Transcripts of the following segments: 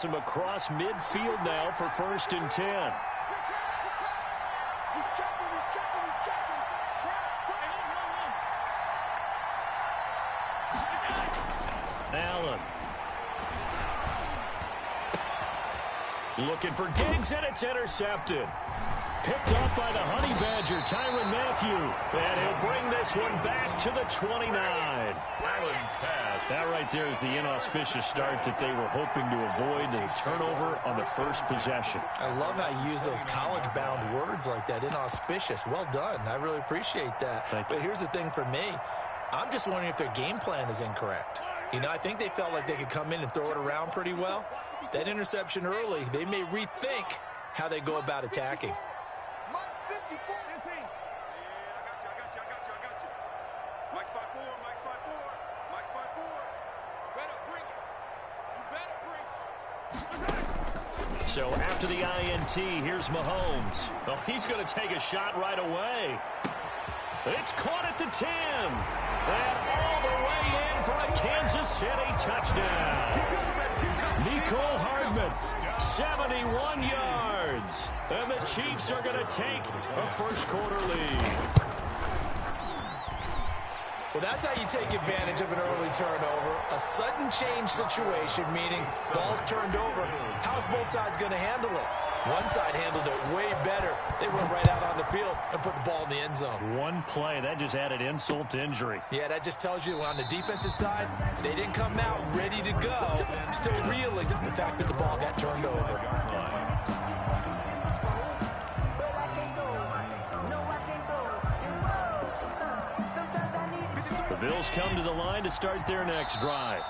Him across midfield now for 1st and 10. He's checking. Allen. Looking for Diggs, and it's intercepted. Picked up by the Honey Badger, Tyrann Mathieu. And he'll bring this one back to the 29. Allen's pass. That right there is the inauspicious start that they were hoping to avoid, the turnover on the first possession. I love how you use those college-bound words like that, inauspicious. Well done. I really appreciate that. But here's the thing for me. I'm just wondering if their game plan is incorrect. You know, I think they felt like they could come in and throw it around pretty well. That interception early, they may rethink how they go about attacking. So after the INT, here's Mahomes. Oh, he's going to take a shot right away. It's caught at the 10. And all the way in for a Kansas City touchdown. Nicole Hardman, 71 yards. And the Chiefs are going to take a first-quarter lead. Well, that's how you take advantage of an early turnover. A sudden change situation, meaning ball's turned over. How's both sides going to handle it? One side handled it way better. They went right out on the field and put the ball in the end zone. One play, that just added insult to injury. Yeah, that just tells you on the defensive side, they didn't come out ready to go. Still reeling from the fact that the ball got turned over. The Bills come to the line to start their next drive.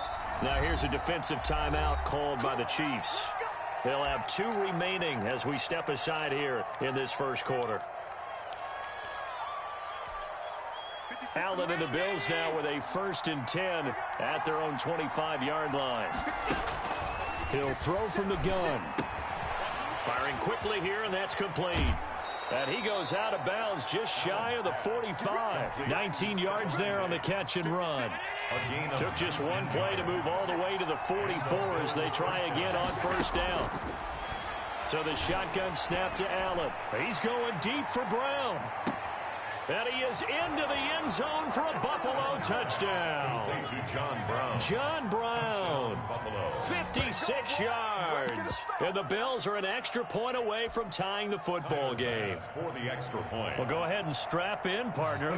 Now here's a defensive timeout called by the Chiefs. They'll have 2 remaining as we step aside here in this first quarter. Allen and the Bills now with a 1st and 10 at their own 25-yard line. He'll throw from the gun. Firing quickly here, and that's complete. And he goes out of bounds just shy of the 45. 19 yards there on the catch and run. Took just one play to move all the way to the 44 as they try again on 1st down. So the shotgun snap to Allen. He's going deep for Brown. And he is into the end zone for a Buffalo touchdown. John Brown, 56 yards. And the Bills are an extra point away from tying the football game. Well, go ahead and strap in, partner.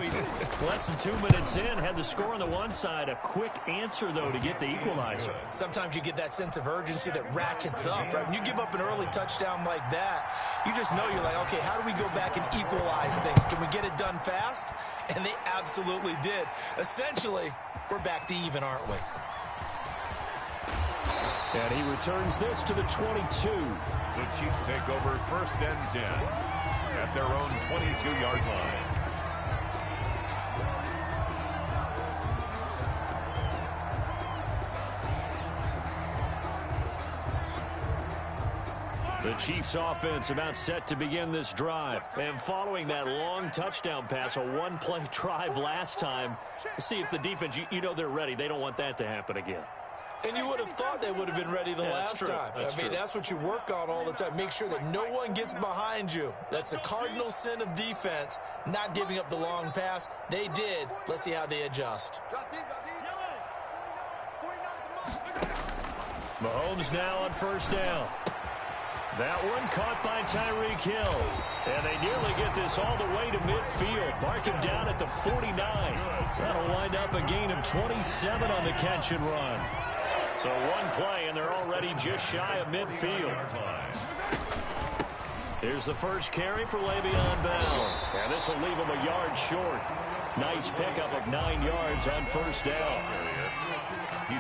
Less than 2 minutes in, had the score on the one side. A quick answer, though, to get the equalizer. Sometimes you get that sense of urgency that ratchets up, right? When you give up an early touchdown like that, you just know you're like, okay, how do we go back and equalize things? Can we get it done fast? And they absolutely did. Essentially, we're back to even, aren't we? And he returns this to the 22. The Chiefs take over 1st and 10 at their own 22-yard line. The Chiefs offense about set to begin this drive. And following that long touchdown pass, a one-play drive last time, see if the defense, you know they're ready. They don't want that to happen again. And you would have thought they would have been ready the last time. I mean, that's what you work on all the time. Make sure that no one gets behind you. That's the cardinal sin of defense, not giving up the long pass. They did. Let's see how they adjust. Mahomes now on 1st down. That one caught by Tyreek Hill. And they nearly get this all the way to midfield. Mark him down at the 49. That'll wind up a gain of 27 on the catch and run. So one play, and they're already just shy of midfield. Here's the first carry for Le'Veon Bell. And this will leave him a yard short. Nice pickup of 9 yards on 1st down.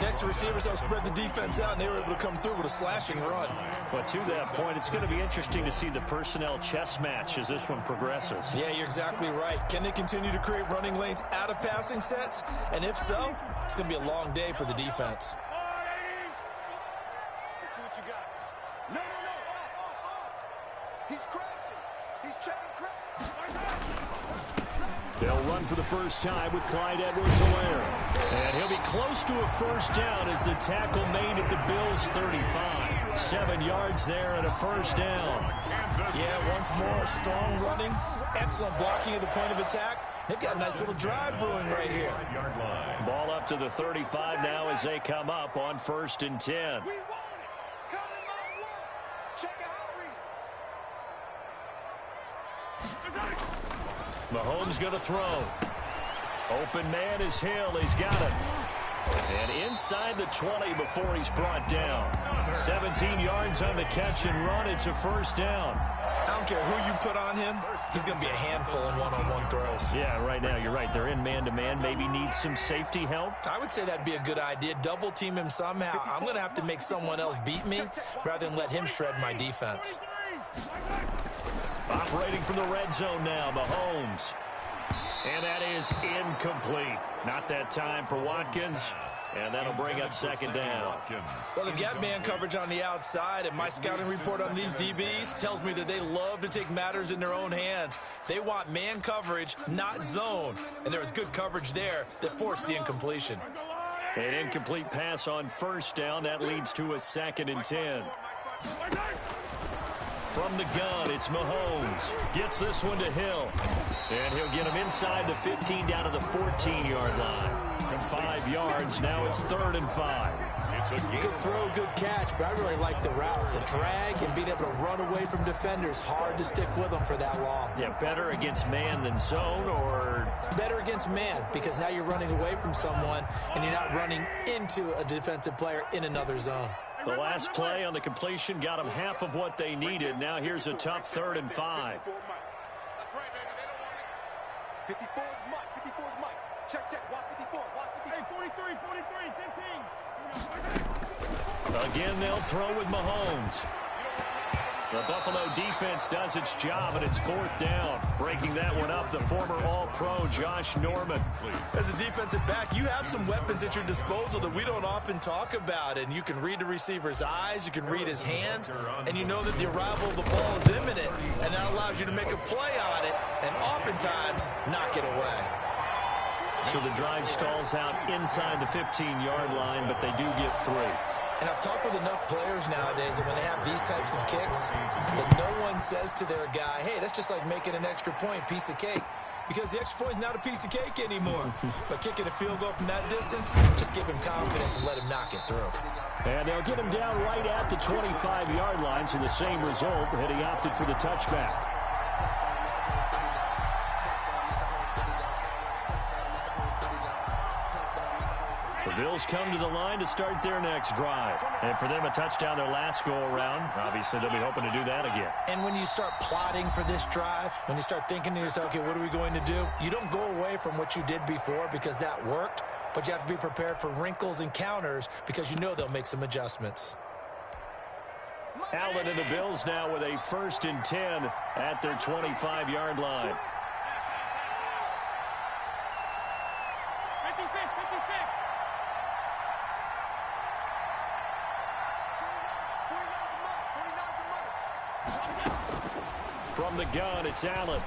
Next, the receivers have spread the defense out, and they were able to come through with a slashing run. But to that point, it's going to be interesting to see the personnel chess match as this one progresses. Yeah, you're exactly right. Can they continue to create running lanes out of passing sets? And if so, it's going to be a long day for the defense. Let's see what you got. No. He's crashing. He's checking crash. They'll run for the first time with Clyde Edwards-Helaire. And he'll be close to a 1st down as the tackle made at the Bills' 35. 7 yards there and a first down. Yeah, once more, strong running, excellent blocking at the point of attack. They've got a nice little drive brewing right here. Ball up to the 35 now as they come up on 1st and 10. We want it. Come in my work. Check it out, read. Mahomes going to throw. Open man is Hill. He's got it. And inside the 20 before he's brought down. 17 yards on the catch and run. It's a first down. I don't care who you put on him. He's going to be a handful in one-on-one throws. Yeah, right now you're right. They're in man-to-man. Maybe need some safety help. I would say that'd be a good idea. Double team him somehow. I'm going to have to make someone else beat me rather than let him shred my defense. Operating from the red zone now, Mahomes. And that is incomplete. Not that time for Watkins. And that'll bring up 2nd down. Well, they've got man coverage on the outside, and my scouting report on these DBs tells me that they love to take matters in their own hands. They want man coverage, not zone. And there was good coverage there that forced the incompletion. An incomplete pass on 1st down. That leads to a 2nd and 10. From the gun, it's Mahomes. Gets this one to Hill. And he'll get him inside the 15 down to the 14-yard line. 5 yards. Now it's 3rd and 5. Good throw, good catch, but I really like the route. The drag and being able to run away from defenders. Hard to stick with them for that long. Yeah, better against man than zone, or? Better against man, because now you're running away from someone and you're not running into a defensive player in another zone. The last play on the completion got them half of what they needed. Now here's a tough 3rd and 5. That's right, baby. They don't want it. 54 is Mike. 54 is Mike. Check. Watch 54. Watch 54. Hey, 43, 15. Again, they'll throw with Mahomes. The Buffalo defense does its job, and it's 4th down. Breaking that one up, the former All-Pro Josh Norman. As a defensive back, you have some weapons at your disposal that we don't often talk about. And you can read the receiver's eyes, you can read his hands, and you know that the arrival of the ball is imminent. And that allows you to make a play on it, and oftentimes knock it away. So the drive stalls out inside the 15-yard line, but they do get 3. And I've talked with enough players nowadays that when they have these types of kicks, that no one says to their guy, hey, that's just like making an extra point, piece of cake. Because the extra point is not a piece of cake anymore. But kicking a field goal from that distance, just give him confidence and let him knock it through. And they'll get him down right at the 25-yard line, so the same result, had he opted for the touchback. The Bills come to the line to start their next drive. And for them, a touchdown their last go-around. Obviously, they'll be hoping to do that again. And when you start plotting for this drive, when you start thinking to yourself, okay, what are we going to do? You don't go away from what you did before because that worked, but you have to be prepared for wrinkles and counters because you know they'll make some adjustments. Allen and the Bills now with a 1st and 10 at their 25-yard line. 56. From the gun, it's Allen.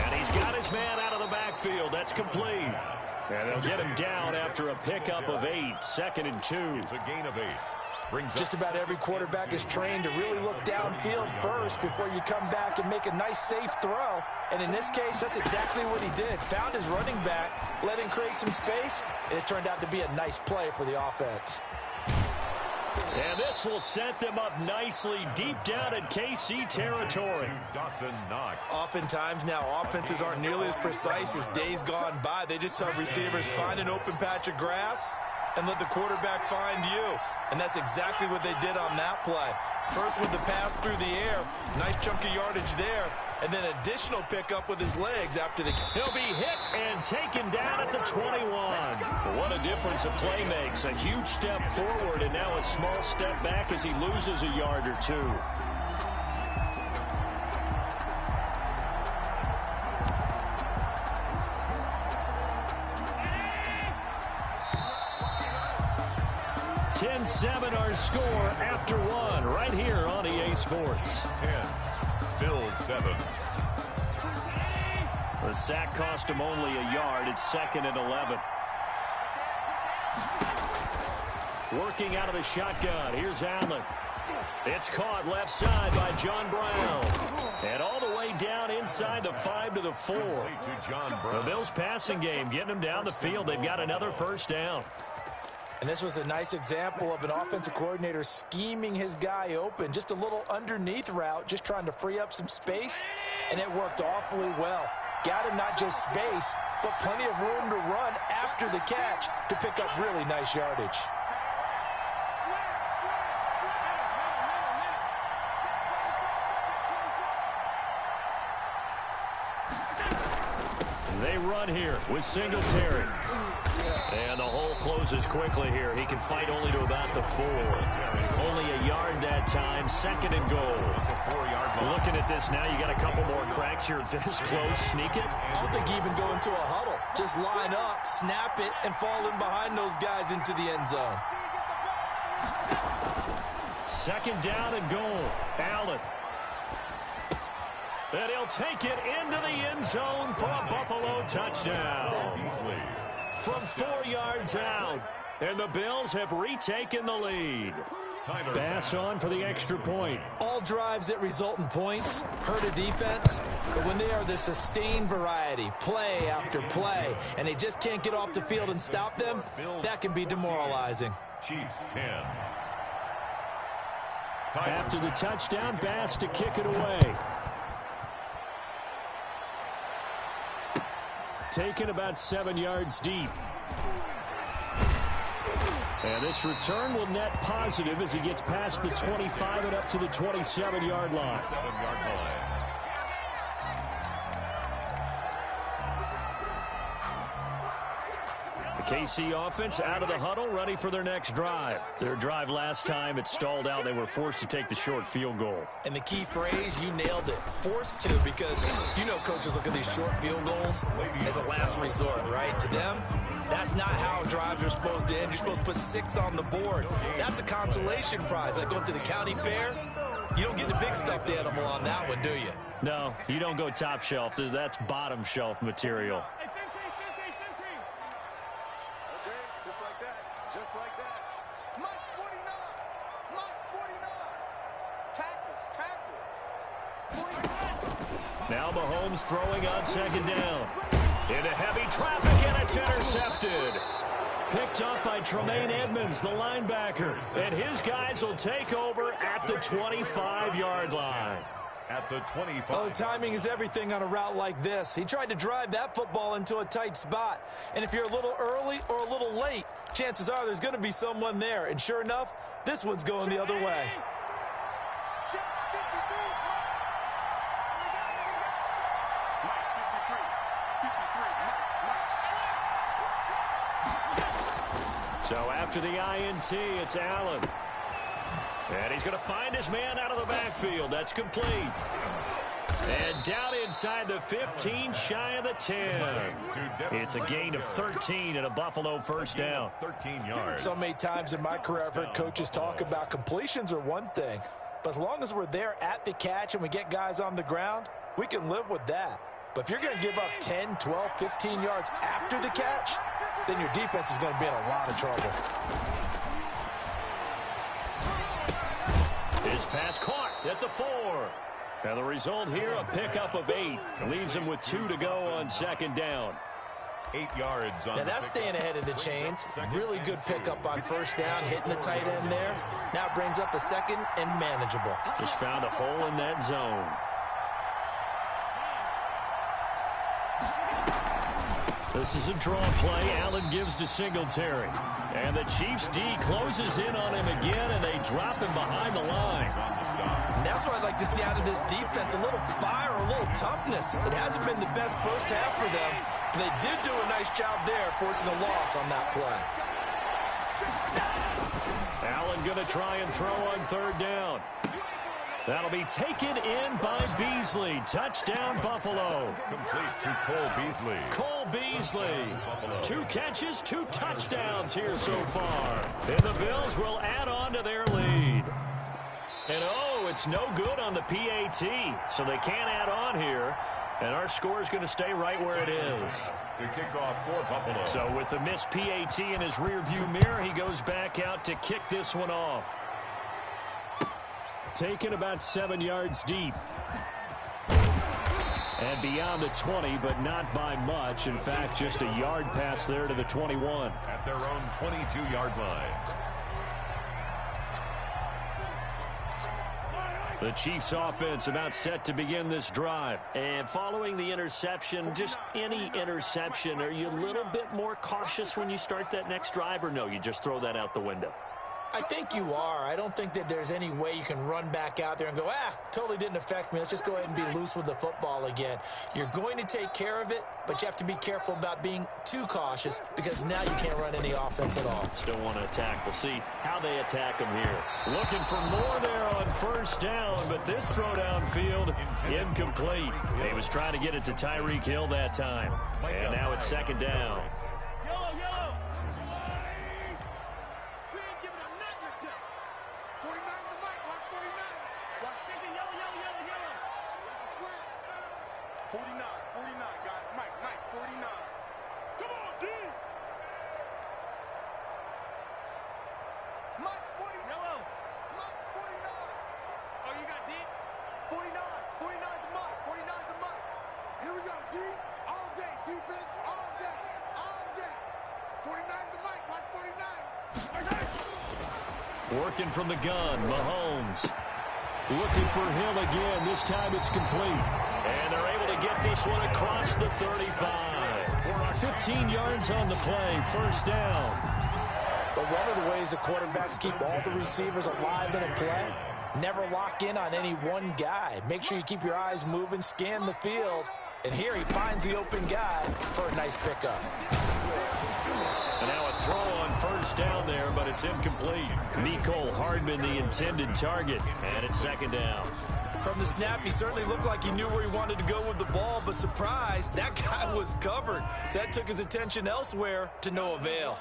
And he's got his man out of the backfield. That's complete. And they'll get him down after a pickup of 8. 2nd and 2. It's a gain of 8. Just about every quarterback is trained to really look downfield first before you come back and make a nice, safe throw. And in this case, that's exactly what he did. Found his running back, let him create some space, and it turned out to be a nice play for the offense. And this will set them up nicely deep down in KC territory. Oftentimes now, offenses aren't nearly as precise as days gone by. They just have receivers find an open patch of grass and let the quarterback find you. And that's exactly what they did on that play. First with the pass through the air, nice chunk of yardage there, and then additional pickup with his legs after the... He'll be hit and taken down at the 21. What a difference a play makes. A huge step forward and now a small step back as he loses a yard or two. $10-7 our score after 1 right here on EA Sports. 10, Bills 7. The sack cost him only a yard. It's 2nd and 11. Working out of the shotgun. Here's Allen. It's caught left side by John Brown. And all the way down inside the 5 to the 4. The Bills passing game getting them down the field. They've got another first down. And this was a nice example of an offensive coordinator scheming his guy open. Just a little underneath route, just trying to free up some space. And it worked awfully well. Got him not just space, but plenty of room to run after the catch to pick up really nice yardage. They run here with Singletary. And the hole closes quickly here. He can fight only to about the 4. Only a yard that time. 2nd and goal. Looking at this now, you got a couple more cracks here this close. Sneak it. I don't think you even go into a huddle. Just line up, snap it, and fall in behind those guys into the end zone. 2nd down and goal. Allen. And he'll take it into the end zone for a Buffalo touchdown. From 4 yards out. And the Bills have retaken the lead. Bass on for the extra point. All drives that result in points hurt a defense, but when they are the sustained variety, play after play, and they just can't get off the field and stop them, that can be demoralizing. Chiefs 10. After the touchdown, Bass to kick it away. Taken about 7 yards deep. And this return will net positive as he gets past the 25 and up to the 27-yard line. 7-yard line. The KC offense out of the huddle, ready for their next drive. Their drive last time, it stalled out. They were forced to take the short field goal. And the key phrase, you nailed it, forced to, because you know coaches look at these short field goals as a last resort, right? To them, that's not how drives are supposed to end. You're supposed to put 6 on the board. That's a consolation prize. Like going to the county fair, you don't get the big stuffed animal on that one, do you? No, you don't go top shelf. That's bottom shelf material. Now Mahomes throwing on 2nd down. Into heavy traffic, and it's intercepted. Picked up by Tremaine Edmonds, the linebacker. And his guys will take over at the 25-yard line. At the 25. Oh, timing is everything on a route like this. He tried to drive that football into a tight spot. And if you're a little early or a little late, chances are there's going to be someone there. And sure enough, this one's going the other way. So after the INT, it's Allen. And he's going to find his man out of the backfield. That's complete. And down inside the 15, shy of the 10. It's a gain of 13 and a Buffalo first down. 13 yards. So many times in my career, I've heard coaches talk about completions are one thing. But as long as we're there at the catch and we get guys on the ground, we can live with that. But if you're going to give up 10, 12, 15 yards after the catch, then your defense is going to be in a lot of trouble. His pass caught at the 4. And the result here, a pickup of 8. Leaves him with 2 to go on 2nd down. 8 yards on. Now that's staying ahead of the chains. Really good pickup on 1st down, hitting the tight end there. Now it brings up a 2nd and manageable. Just found a hole in that zone. This is a draw play. Allen gives to Singletary. And the Chiefs D closes in on him again, and they drop him behind the line. And that's what I'd like to see out of this defense. A little fire, a little toughness. It hasn't been the best first half for them. But they did do a nice job there, forcing a loss on that play. Allen going to try and throw on 3rd down. That'll be taken in by Beasley. Touchdown, Buffalo. Complete to Cole Beasley. Cole Beasley. 2 catches, 2 touchdowns here so far. And the Bills will add on to their lead. And, oh, it's no good on the PAT, so they can't add on here. And our score is going to stay right where it is. To kick off for Buffalo. So with the missed PAT in his rearview mirror, he goes back out to kick this one off. Taken about 7 yards deep. And beyond the 20, but not by much. In fact, just a yard pass there to the 21. At their own 22-yard line. The Chiefs offense about set to begin this drive. And following the interception, just any interception, are you a little bit more cautious when you start that next drive, or no, you just throw that out the window? I think you are. I don't think that there's any way you can run back out there and go, totally didn't affect me. Let's just go ahead and be loose with the football again. You're going to take care of it, but you have to be careful about being too cautious because now you can't run any offense at all. Still want to attack. We'll see how they attack him here. Looking for more there on first down, but this throw downfield incomplete. He was trying to get it to Tyreek Hill that time. And now it's second down. Working from the gun, Mahomes. Looking for Hill again. This time it's complete. And they're able to get this one across the 35. 15 yards on the play. First down. But one of the ways the quarterbacks keep all the receivers alive in a play, never lock in on any one guy. Make sure you keep your eyes moving, scan the field. And here he finds the open guy for a nice pickup. And now a throw on first down there, but it's incomplete. Mecole Hardman, the intended target, and it's second down. From the snap, he certainly looked like he knew where he wanted to go with the ball, but surprise, that guy was covered. So that took his attention elsewhere to no avail.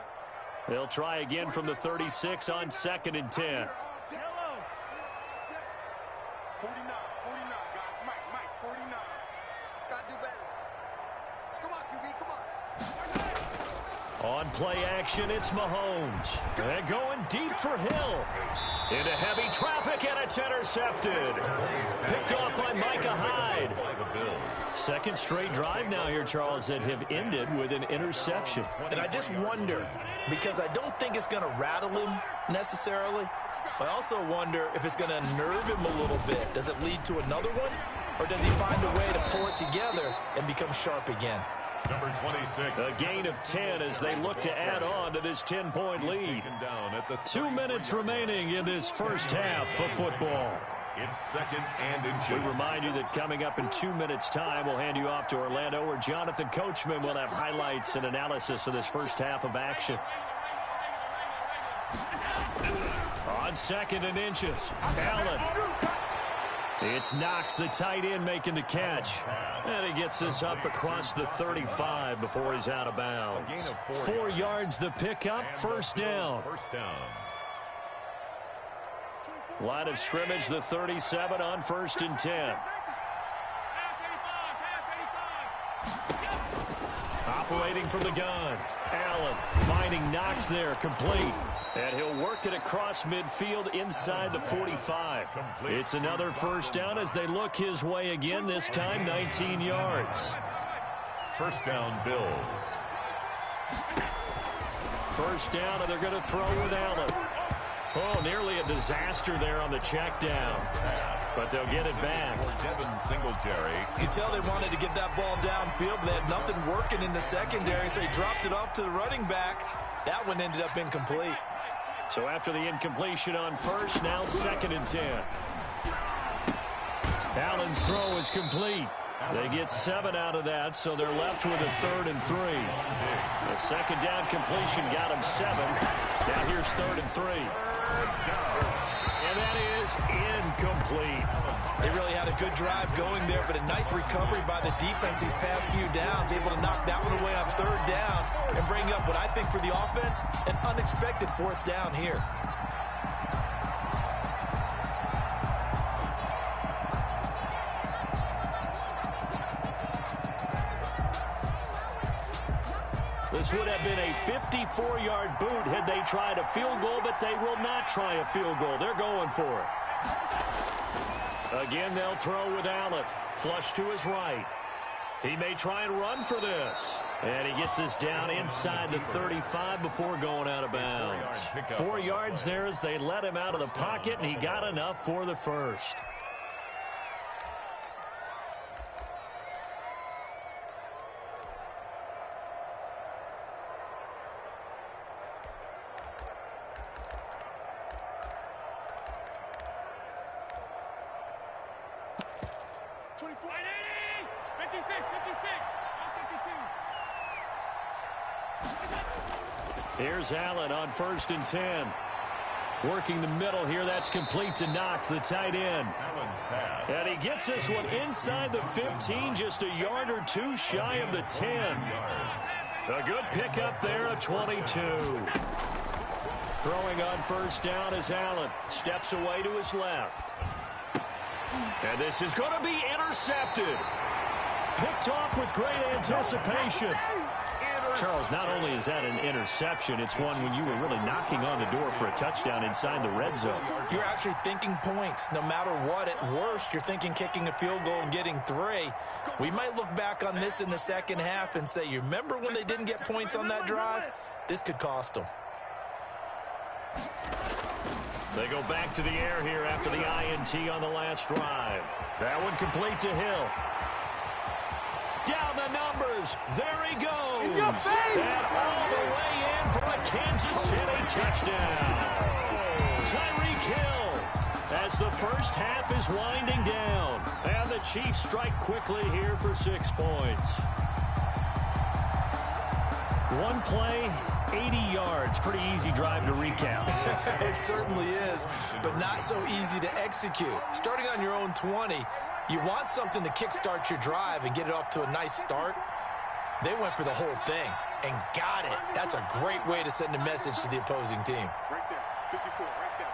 They'll try again from the 36 on 2nd and 10. 49, guys. Mike, 49. Gotta do better. Come on, QB, come on. On play action, it's Mahomes. And going deep for Hill. Into heavy traffic, and it's intercepted. Picked off by Micah Hyde. Second straight drive now here, Charles, that have ended with an interception. And I just wonder, because I don't think it's going to rattle him necessarily. I also wonder if it's going to nerve him a little bit. Does it lead to another one? Or does he find a way to pull it together and become sharp again? Number 26. A gain of 10 as they look to add on to this 10-point lead. 2 minutes remaining in this first half of football. It's second and inches. We remind you that coming up in 2 minutes' time, we'll hand you off to Orlando, where Jonathan Coachman will have highlights and analysis of this first half of action. On 2nd and inches, Allen. It's Knox, the tight end, making the catch. And he gets this up across the 35 before he's out of bounds. 4 yards the pickup, first down. Line of scrimmage, the 37 on 1st and 10. Operating from the gun. Allen finding Knox there, complete. And he'll work it across midfield inside the 45. It's another first down as they look his way again, this time 19 yards. First down, Bills. First down, and they're going to throw with Allen. Oh, nearly a disaster there on the check down. But they'll get it back. Devin Singletary. You tell they wanted to get that ball downfield, but they had nothing working in the secondary, so he dropped it off to the running back. That one ended up incomplete. So after the incompletion on first, now 2nd and 10. Allen's throw is complete. They get 7 out of that, so they're left with a 3rd and 3. The second down completion got him 7. Now here's 3rd and 3. And that is incomplete. They really had a good drive going there, but a nice recovery by the defense these past few downs, able to knock that one away on 3rd down and bring up what I think for the offense, an unexpected 4th down here. This would have been a 54-yard boot had they tried a field goal, but they will not try a field goal. They're going for it. Again, they'll throw with Allen. Flush to his right. He may try and run for this. And he gets this down inside the 35 before going out of bounds. 4 yards there as they let him out of the pocket, and he got enough for the first. Here's Allen on 1st and 10. Working the middle here. That's complete to Knox, the tight end. And he gets this one inside the 15, just a yard or two shy of the 10. A good pickup there, a 22. Throwing on 1st down is Allen. Steps away to his left. And this is going to be intercepted. Picked off with great anticipation. Charles, not only is that an interception, it's one when you were really knocking on the door for a touchdown inside the red zone. You're actually thinking points. No matter what, at worst, you're thinking kicking a field goal and getting 3. We might look back on this in the second half and say, you remember when they didn't get points on that drive? This could cost them. They go back to the air here after the INT on the last drive. That one complete to Hill. Down the numbers. There he goes. In your face. And all the way in for a Kansas City touchdown. Tyreek Hill as the first half is winding down. And the Chiefs strike quickly here for 6 points. One play, 80 yards. Pretty easy drive to recap. It certainly is, but not so easy to execute. Starting on your own 20, you want something to kickstart your drive and get it off to a nice start. They went for the whole thing and got it. That's a great way to send a message to the opposing team. Right there, 54, right there,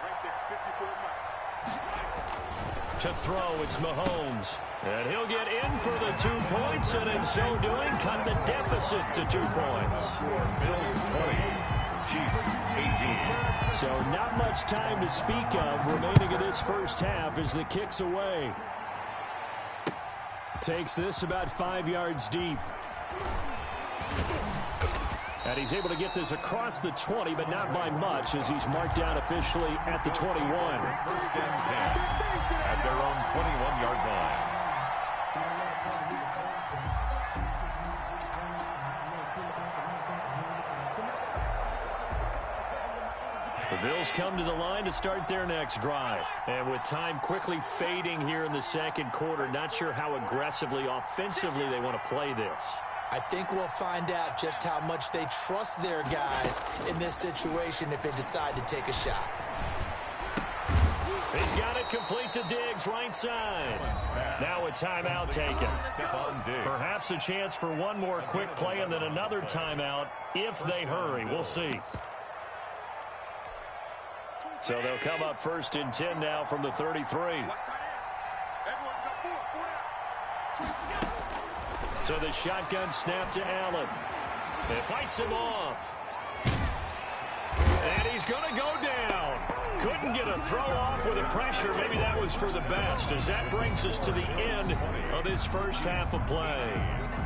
54 Mike. To throw, it's Mahomes. And he'll get in for the 2 points, and in so doing, cut the deficit to 2 points. Bills 20, Chiefs 18. So not much time to speak of remaining in this first half as the kick's away. Takes this about 5 yards deep. And he's able to get this across the 20, but not by much as he's marked down officially at the 21. 1st and 10 at their own 21-yard line. The Bills come to the line to start their next drive. And with time quickly fading here in the second quarter, not sure how aggressively, offensively they want to play this. I think we'll find out just how much they trust their guys in this situation if they decide to take a shot. He's got it complete to Diggs, right side. Now a timeout taken. Perhaps a chance for one more quick play and then another timeout if they hurry. We'll see. So they'll come up 1st and 10 now from the 33. So the shotgun snap to Allen. It fights him off. And he's going to go down. Couldn't get a throw off with the pressure. Maybe that was for the best, as that brings us to the end of this first half of play.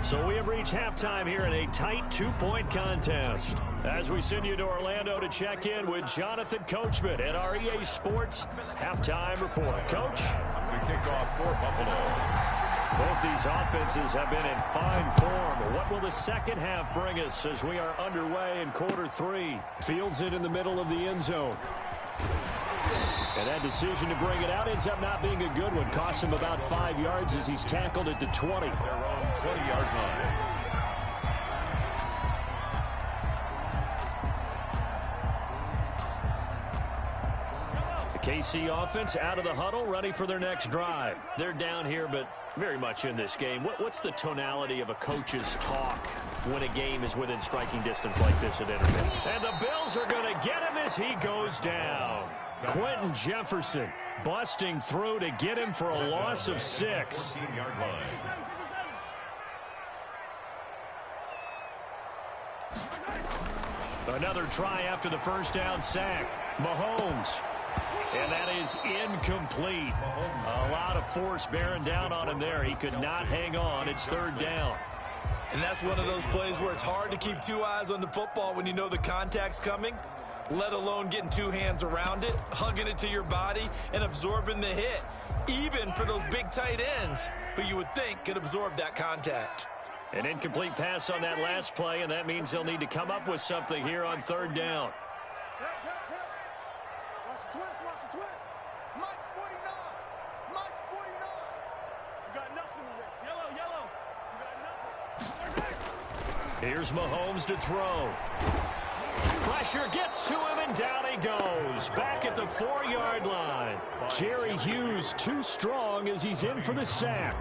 So we have reached halftime here in a tight 2-point contest. As we send you to Orlando to check in with Jonathan Coachman at our EA Sports Halftime Report. Coach? The kickoff for Buffalo. Both these offenses have been in fine form. What will the second half bring us as we are underway in quarter 3? Fields it in the middle of the end zone. And that decision to bring it out ends up not being a good one. Costs him about 5 yards as he's tackled at the 20. Their own 20-yard line. KC offense out of the huddle, ready for their next drive. They're down here, but very much in this game. What's the tonality of a coach's talk when a game is within striking distance like this at intermission? And the Bills are going to get him as he goes down. Quentin Jefferson busting through to get him for a loss of 6. 14-yard line. Another try after the first down sack. Mahomes. And that is incomplete. A lot of force bearing down on him there. He could not hang on. It's third down. And that's one of those plays where it's hard to keep two eyes on the football when you know the contact's coming, let alone getting two hands around it, hugging it to your body, and absorbing the hit, even for those big tight ends who you would think could absorb that contact. An incomplete pass on that last play, and that means they'll need to come up with something here on third down. Watch the twist. Mike's 49. Mike's 49. You got nothing with that. Yellow. You got nothing. Here's Mahomes to throw. Pressure gets to him, and down he goes. Back at the 4-yard line. Jerry Hughes too strong as he's in for the sack.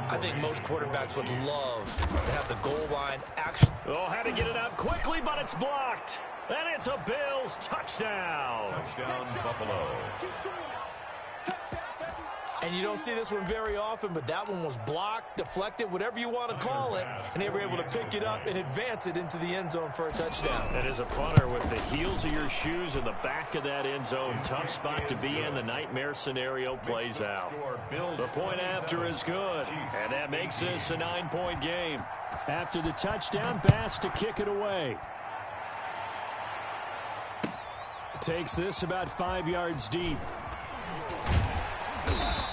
I think most quarterbacks would love to have the goal line action. Oh, had to get it out quickly, but it's blocked. And it's a Bills touchdown. Touchdown, Buffalo. Keep doing it. Touchdown, baby. And you don't see this one very often, but that one was blocked, deflected, whatever you want to call it, and they were able to pick it up and advance it into the end zone for a touchdown. That is a punter with the heels of your shoes in the back of that end zone. Tough spot to be in. The nightmare scenario plays out. The point after is good, and that makes this a 9-point game. After the touchdown, Bass to kick it away. Takes this about 5 yards deep.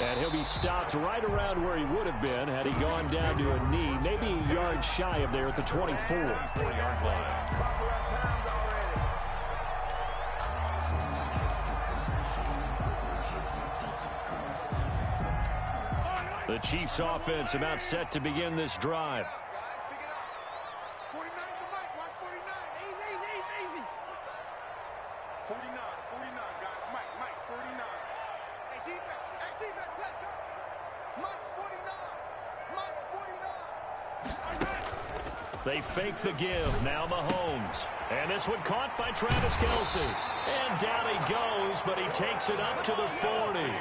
And he'll be stopped right around where he would have been had he gone down to a knee, maybe a yard shy of there at the 24. 4-yard line. The Chiefs offense about set to begin this drive. Guys, pick it up. 49 to Mike. Watch 49. Easy. 49, guys. Mike, 49. Hey, defense, let's go. Mike's 49. They fake the give. Now Mahomes. And this one caught by Travis Kelce. And down he goes, but he takes it up to the 40.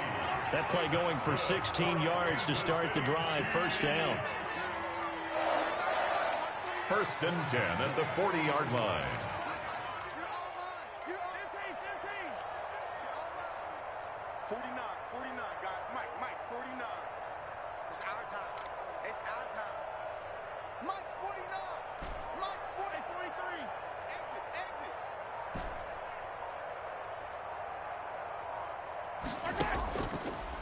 That play going for 16 yards to start the drive. First down. First and 10 at the 40-yard line. You're all mine. 49, guys. Mike, 49. It's our time. Mike's 49. Mike's 43. Exit.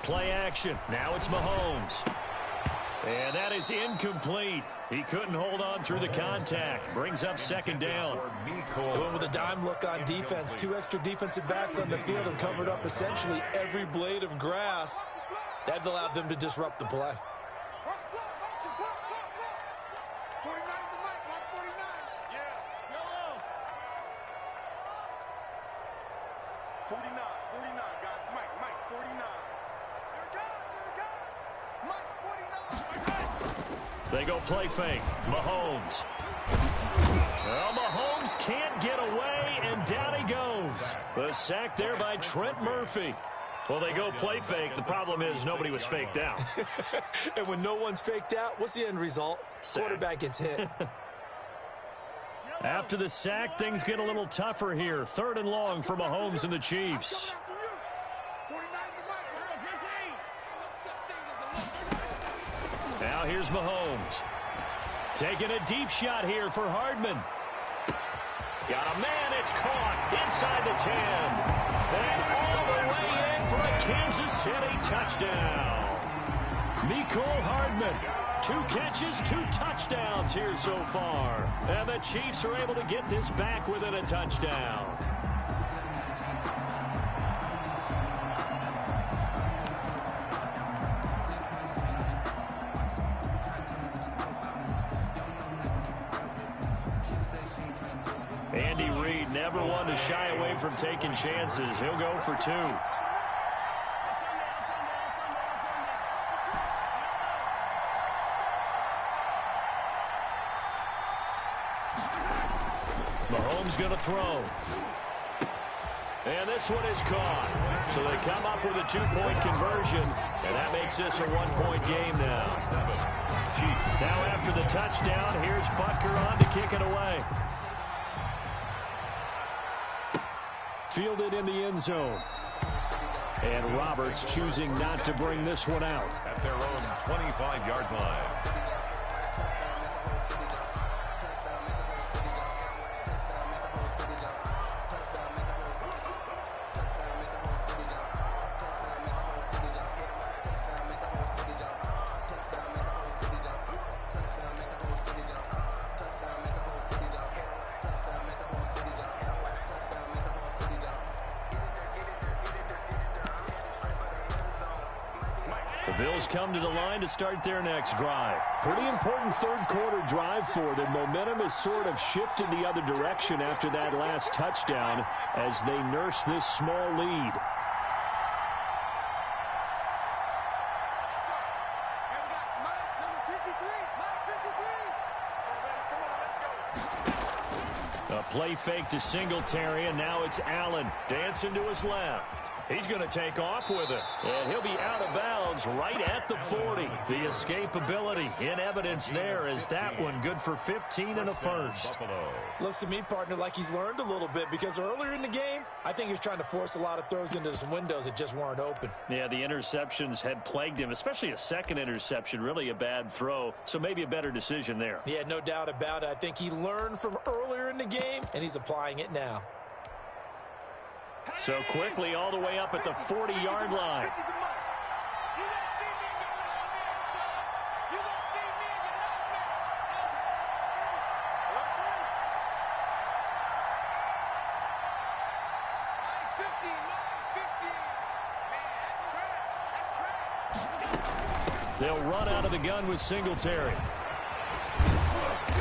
Play action. Now it's Mahomes. And that is incomplete. He couldn't hold on through the contact. Brings up second down. Going with a dime look on defense. 2 extra defensive backs on the field and covered up essentially every blade of grass. That allowed them to disrupt the play. 49 to Mike. Watch 49. Yeah. Yellow. 49, guys. Mike, 49. Here it comes. Mike's 49. They go play fake. Mahomes. Well, Mahomes can't get away, and down he goes. The sack there by Trent Murphy. Well, they go play fake. The problem is nobody was faked out. And when no one's faked out, what's the end result? Quarterback gets hit. After the sack, things get a little tougher here. Third and long for Mahomes and the Chiefs. 49 to Mike. Now here's Mahomes. Taking a deep shot here for Hardman. Got a man, it's caught inside the 10. And all the way in for a Kansas City touchdown. Mecole Hardman, 2 catches, 2 touchdowns here so far. And the Chiefs are able to get this back within a touchdown. Andy Reid never one to shy away from taking chances. He'll go for 2. Mahomes going to throw. And this one is caught. So they come up with a 2-point conversion, and that makes this a 1-point game now. Now after the touchdown, here's Butker on to kick it away. Fielded in the end zone. And Roberts choosing not to bring this one out. At their own 25-yard line. The Bills come to the line to start their next drive. Pretty important third-quarter drive for them. Momentum has sort of shifted the other direction after that last touchdown as they nurse this small lead. A play fake to Singletary, and now it's Allen dancing to his left. He's going to take off with it, and he'll be out of bounds right at the 40. The escapability in evidence there is that one good for 15 and a first. Looks to me, partner, like he's learned a little bit because earlier in the game, I think he was trying to force a lot of throws into some windows that just weren't open. Yeah, the interceptions had plagued him, especially a second interception, really a bad throw, so maybe a better decision there. Yeah, no doubt about it. I think he learned from earlier in the game, and he's applying it now. So quickly all the way up at the 40-yard line. They'll run out of the gun with Singletary.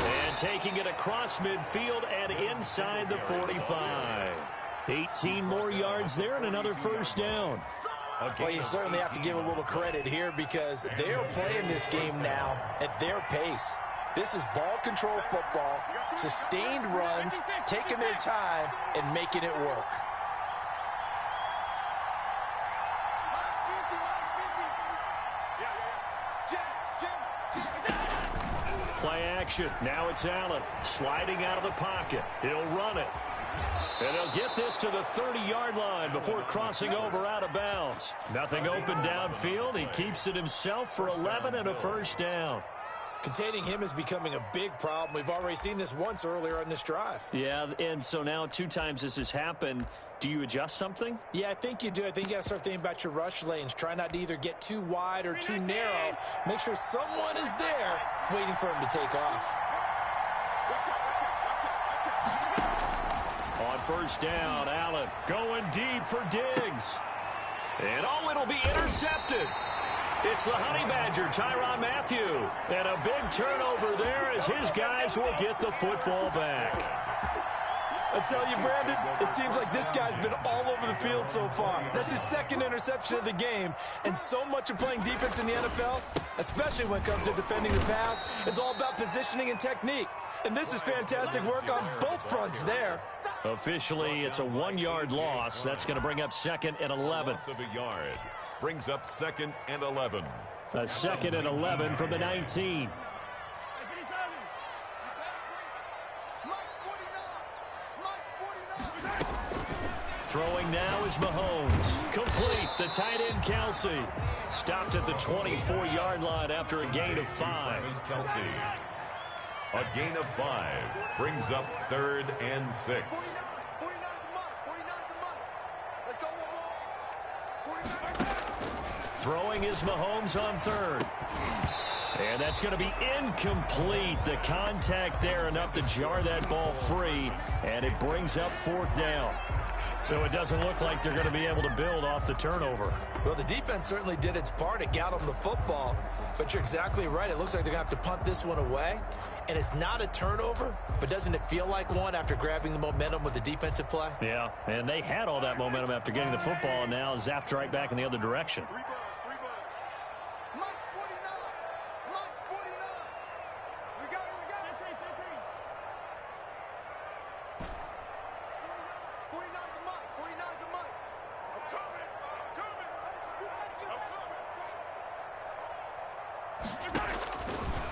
And taking it across midfield and inside the 45. 18 more yards there and another first down. Well, you certainly have to give a little credit here because they're playing this game now at their pace. This is ball control football, sustained runs, taking their time, and making it work. Play action. Now it's Allen sliding out of the pocket. He'll run it. And he'll get this to the 30-yard line before crossing over out of bounds. Nothing open downfield. He keeps it himself for 11 and a first down. Containing him is becoming a big problem. We've already seen this once earlier on this drive. Yeah, and so now 2 times this has happened. Do you adjust something? Yeah, I think you do. I think you got to start thinking about your rush lanes. Try not to either get too wide or too narrow. Make sure someone is there waiting for him to take off. On first down, Allen going deep for Diggs. And oh, it'll be intercepted. It's the Honey Badger, Tyrann Mathieu. And a big turnover there as his guys will get the football back. I tell you, Brandon, it seems like this guy's been all over the field so far. That's his second interception of the game. And so much of playing defense in the NFL, especially when it comes to defending the pass, is all about positioning and technique. And this is fantastic work on both fronts there. Officially, it's a 1-yard loss. That's going to bring up 2nd and 11. Loss of a yard brings up 2nd and 11. A 2nd and 11 from the 19. Throwing now is Mahomes. Complete. The tight end, Kelsey. Stopped at the 24-yard line after a gain of 5. Kelsey. A gain of 5 brings up 3rd and 6. Throwing is Mahomes on 3rd. And that's going to be incomplete. The contact there enough to jar that ball free. And it brings up 4th down. So it doesn't look like they're going to be able to build off the turnover. Well, the defense certainly did its part. It got them the football. But you're exactly right. It looks like they're going to have to punt this one away. And it's not a turnover, but doesn't it feel like one after grabbing the momentum with the defensive play? Yeah, and they had all that momentum after getting the football and now zapped right back in the other direction.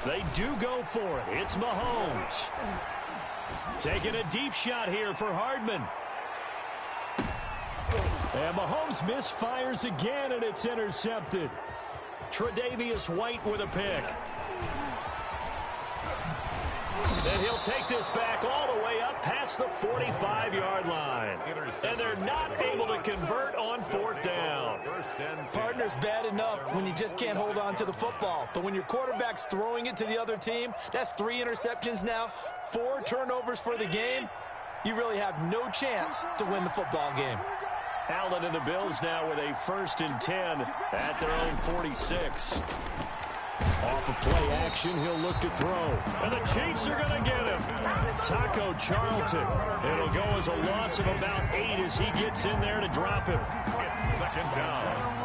They do go for it. It's Mahomes. Taking a deep shot here for Hardman. And Mahomes misfires again, and it's intercepted. Tre'Davious White with a pick. And he'll take this back all the way up past the 45-yard line. And they're not able to convert on fourth down. Partner's bad enough when you just can't hold on to the football. But when your quarterback's throwing it to the other team, that's 3 interceptions now, 4 turnovers for the game. You really have no chance to win the football game. Allen and the Bills now with a 1st and 10 at their own 46. Off of play action, he'll look to throw. And the Chiefs are going to get him. Taco Charlton. It'll go as a loss of about 8 as he gets in there to drop him. It's 2nd down.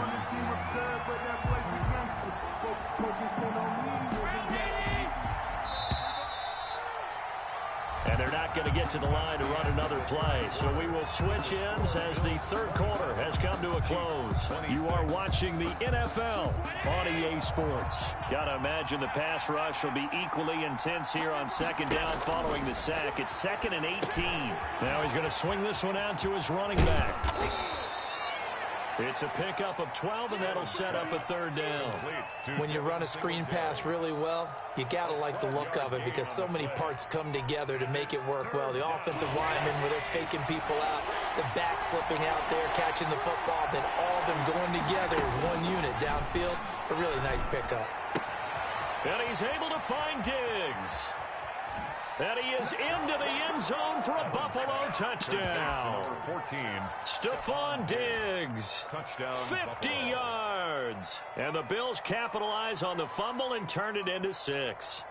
And they're not going to get to the line to run another play. So we will switch ends as the 3rd quarter has come to a close. You are watching the NFL on EA Sports. Got to imagine the pass rush will be equally intense here on 2nd down following the sack. It's 2nd and 18. Now he's going to swing this one out to his running back. It's a pickup of 12, and that'll set up a 3rd down. When you run a screen pass really well, you got to like the look of it because so many parts come together to make it work well. The offensive linemen, where they're faking people out, the back slipping out there, catching the football, then all of them going together as one unit downfield. A really nice pickup. And he's able to find Diggs. And he is into the end zone for a Buffalo touchdown. 14. Stephon Diggs, Touchdown, 50 Buffalo. yards. And the Bills capitalize on the fumble and turn it into 6.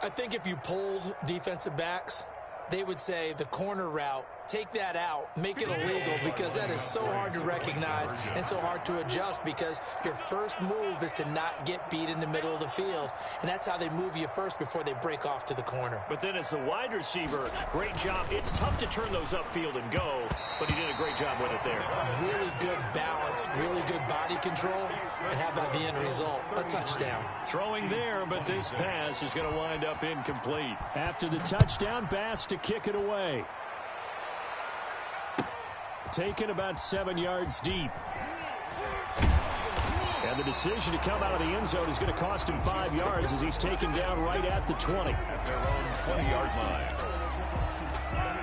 I think if you polled defensive backs, they would say the corner route, take that out, make it illegal, because that is so hard to recognize and so hard to adjust because your first move is to not get beat in the middle of the field. And that's how they move you first before they break off to the corner. But then as the wide receiver, great job. It's tough to turn those upfield and go, but he did a great job with it there. Really good balance, really good body control, and how about the end result? A touchdown. Throwing there, but this pass is going to wind up incomplete. After the touchdown, Bass to kick it away. Taken about 7 yards deep. And the decision to come out of the end zone is going to cost him 5 yards as he's taken down right at the 20. At their own 20-yard line.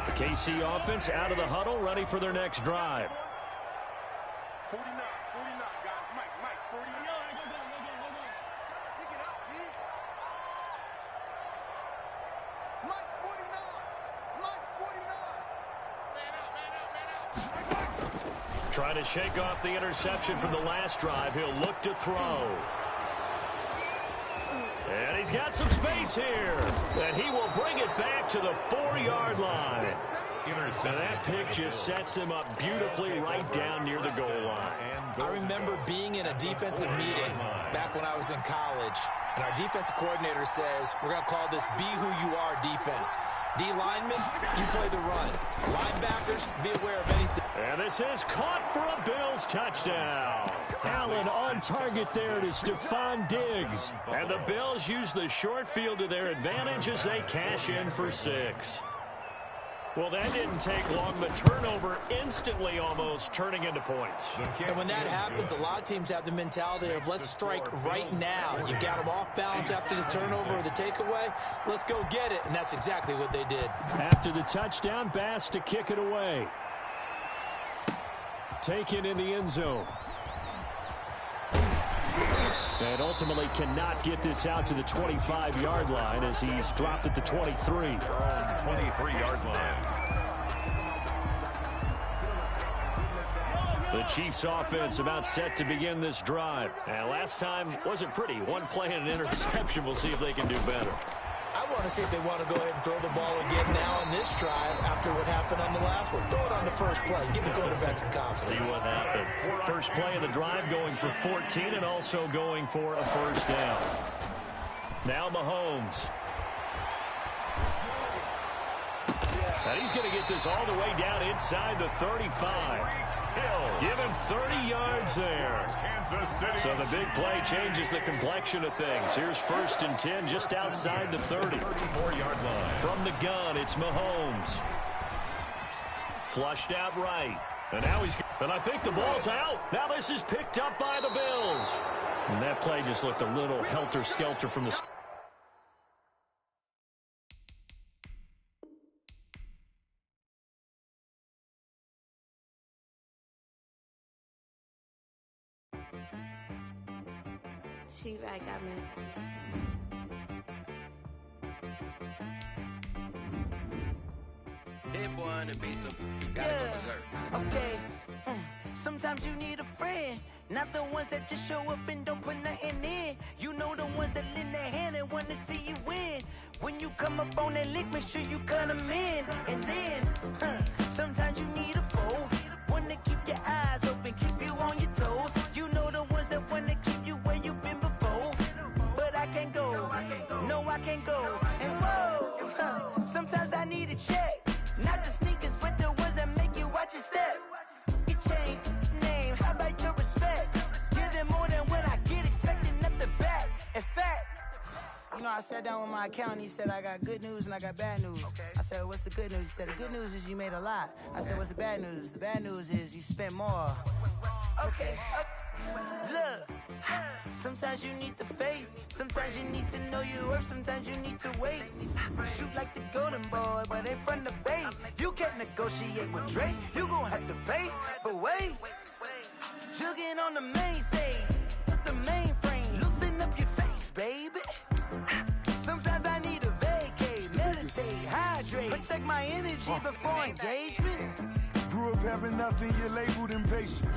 The KC offense out of the huddle, ready for their next drive. 49, guys. Mike, 49. Pick it up, D. Mike's 49. Mike's 49. Man out. Trying to shake off the interception from the last drive. He'll look to throw. And he's got some space here. And he will bring it back to the 4-yard line. And that pick just sets him up beautifully right down near the goal line. I remember being in a defensive meeting back when I was in college, and our defensive coordinator says, we're going to call this Be Who You Are defense. D linemen, you play the run. Linebackers, be aware of anything. And this is caught for a Bills touchdown. Allen on target there to Stephon Diggs. And the Bills use the short field to their advantage as they cash in for 6. Well, that didn't take long. The turnover instantly almost turning into points. And when that happens, a lot of teams have the mentality of let's strike right now. You got them off balance after the turnover or the takeaway. Let's go get it. And that's exactly what they did. After the touchdown, Bass to kick it away. Taken in the end zone. And ultimately cannot get this out to the 25-yard line as he's dropped at the 23. 23-yard line. The Chiefs offense about set to begin this drive. And last time wasn't pretty. One play and an interception. We'll see if they can do better. I want to see if they want to go ahead and throw the ball again now on this drive after what happened on the last one. Throw it on the first play. Give the quarterback some confidence. See what happens. First play of the drive going for 14 and also going for a first down. Now Mahomes. And he's going to get this all the way down inside the 35. Give him 30 yards there. So the big play changes the complexion of things. Here's 1st and 10 just outside the 30. 34-yard line. From the gun, it's Mahomes. Flushed out right. And now and I think the ball's out. Now this is picked up by the Bills. And that play just looked a little helter-skelter from the... T-Rack got me. Hit boy on the beat, so you gotta go berserk. Okay. Sometimes you need a friend, not the ones that just show up and don't put nothing in. You know the ones that lend their hand and want to see you win. When you come up on that lick, make sure you cut them in. And then, sometimes you need a foe, one to keep your eyes open, keep you on your toes. You know the ones that want to keep you where you've been before. But I can't go, no I can't go. And whoa, sometimes I need a check. Not the sneakers, but the ones that make you watch your step. You change name, how about your respect? Give them more than what I get, expecting up the back. In fact, you know, I sat down with my accountant, he said, I got good news and I got bad news. I said, what's the good news? He said, the good news is you made a lot. I said, what's the bad news? The bad news is you spent more. Okay, look, sometimes you need the faith, sometimes you need to know your worth, sometimes you need to wait. Shoot like the golden boy, but ain't from the bay. You can't negotiate with Drake, you gon' have to pay. But wait, jugging on the main stage, with the mainframe, loosen up your face, baby. Sometimes I need a vacate, meditate, hydrate, protect my energy before engagement. Grew up having nothing, you're labeled impatient.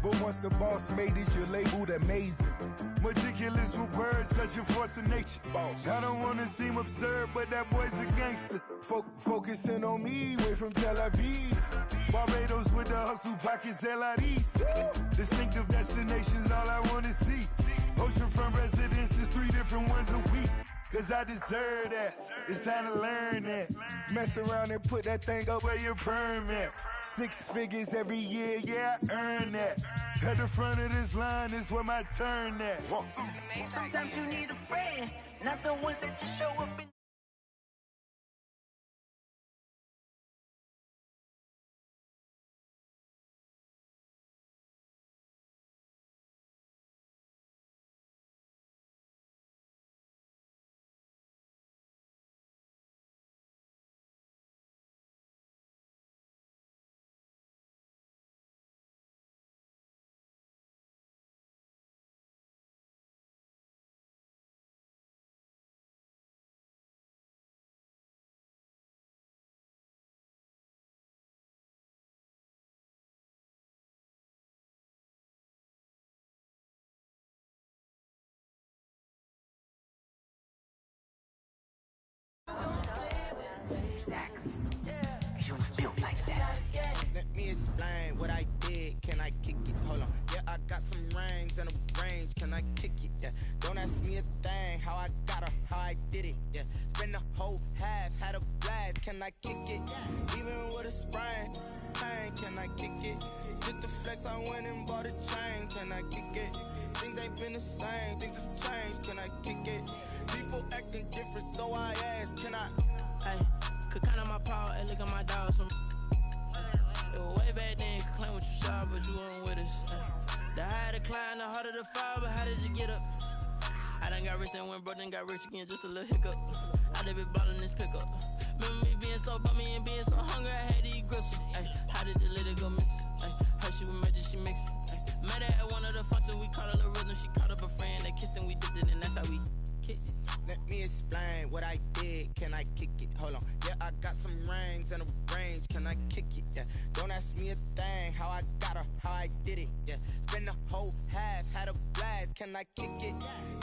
But once the boss made it, you're labeled amazing. Meticulous with words, such a force of nature. I don't wanna seem absurd, but that boy's a gangster. Focusing on me, way from Tel Aviv. Barbados with the hustle pockets, LIDs. Distinctive destinations, all I wanna see. Oceanfront residences, 3 different ones a week. Cause I deserve that, it's time to learn that. Mess around and put that thing up where your permit. 6 figures every year, yeah, I earn that. At the front of this line is where my turn at. Sometimes you need a friend, not the ones that just show up and Let me explain what I did. Can I kick it? Hold on. Yeah, I got some rings and a range. Can I kick it? Yeah. Don't ask me a thing. How I got her, how I did it. Yeah. Spend the whole half, had a blast. Can I kick it? Even with a sprain. Pain, can I kick it? Just the flex, I went and bought a chain. Can I kick it? Things ain't been the same. Things have changed. Can I kick it? People acting different, so I ask. Can I? Hey, could count on my power and look at my dogs from. It was way back then, could claim what you saw, but you weren't with us. The higher the climb, the harder the fall, but how did you get up? I done got rich and went broke, then got rich again, just a little hiccup. I done been ballin' this pickup. Remember me being so bummy and being so hungry, I had to eat gristle. Ay, how did the little go miss? Ay, her she was magic, she mixed. Met her at one of the functions, we caught a little rhythm, she caught up a friend, they kissed and we dipped it, and that's how we kicked it. Let me explain what I did. Can I kick it? Hold on. Yeah, I got some rings and a range. Can I kick it? Yeah. Don't ask me a thing. How I got her, how I did it. Yeah. Spend the whole half, had a blast. Can I kick it?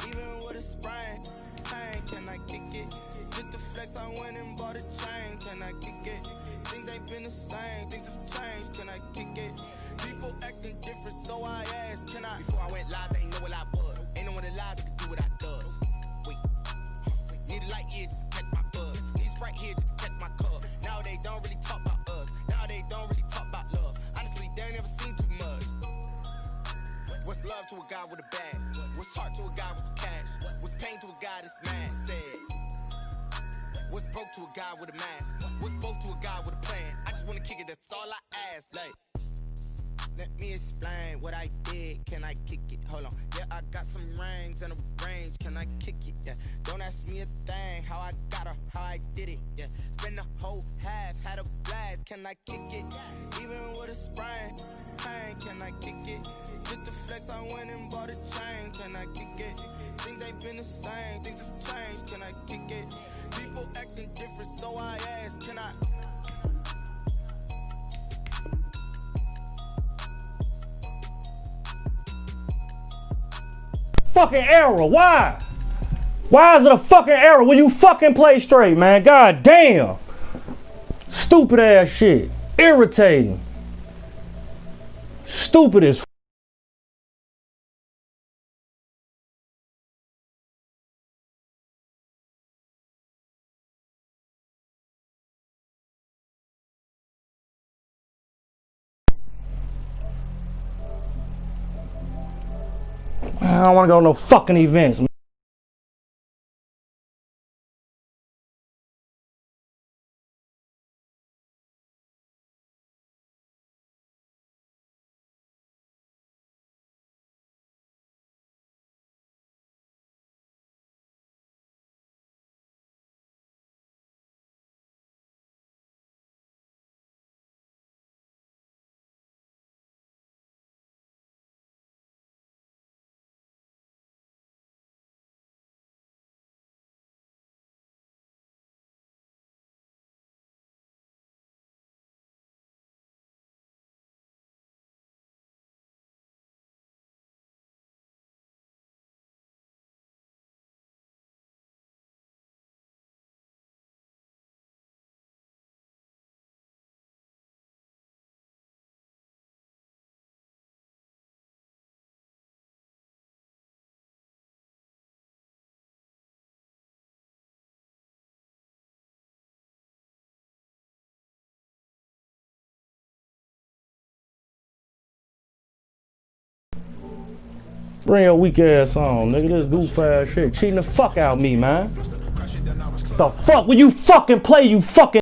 Even with a sprain. Pain, can I kick it? Just the flex, I went and bought a chain. Can I kick it? Things ain't been the same. Things have changed. Can I kick it? People acting different, so I asked. Can I? Before I went live, they ain't know what I was. Ain't no one alive that could do what I does. Need a light here just to catch my buzz. Need Sprite here just to catch my cup. Now they don't really talk about us. Now they don't really talk about love. Honestly, they ain't never seen too much. What's love to a guy with a bag? What's heart to a guy with some cash? What's pain to a guy that's mad? Said. What's broke to a guy with a mask? What's both to a guy with a plan? I just wanna kick it, that's all I ask. Like, Let me explain what I did. Can I kick it? Hold on. Yeah, I got some rings and a range. Can I kick it? Yeah. Don't ask me a thing. How I got her, how I did it. Yeah. Spend the whole half, had a blast. Can I kick it? Even with a sprain. Pain, can I kick it? Just the flex, I went and bought a chain. Can I kick it? Things ain't been the same. Things have changed. Can I kick it? People acting different, so I ask. Can I? Fucking error. Why? Why is it a fucking error? Will you fucking play straight, man? God damn. Stupid ass shit. Irritating. Stupid as I don't want to go to no fucking events, man. Bring your weak ass on, nigga. This goof ass shit. Cheating the fuck out of me, man. The fuck will you fucking play, you fucking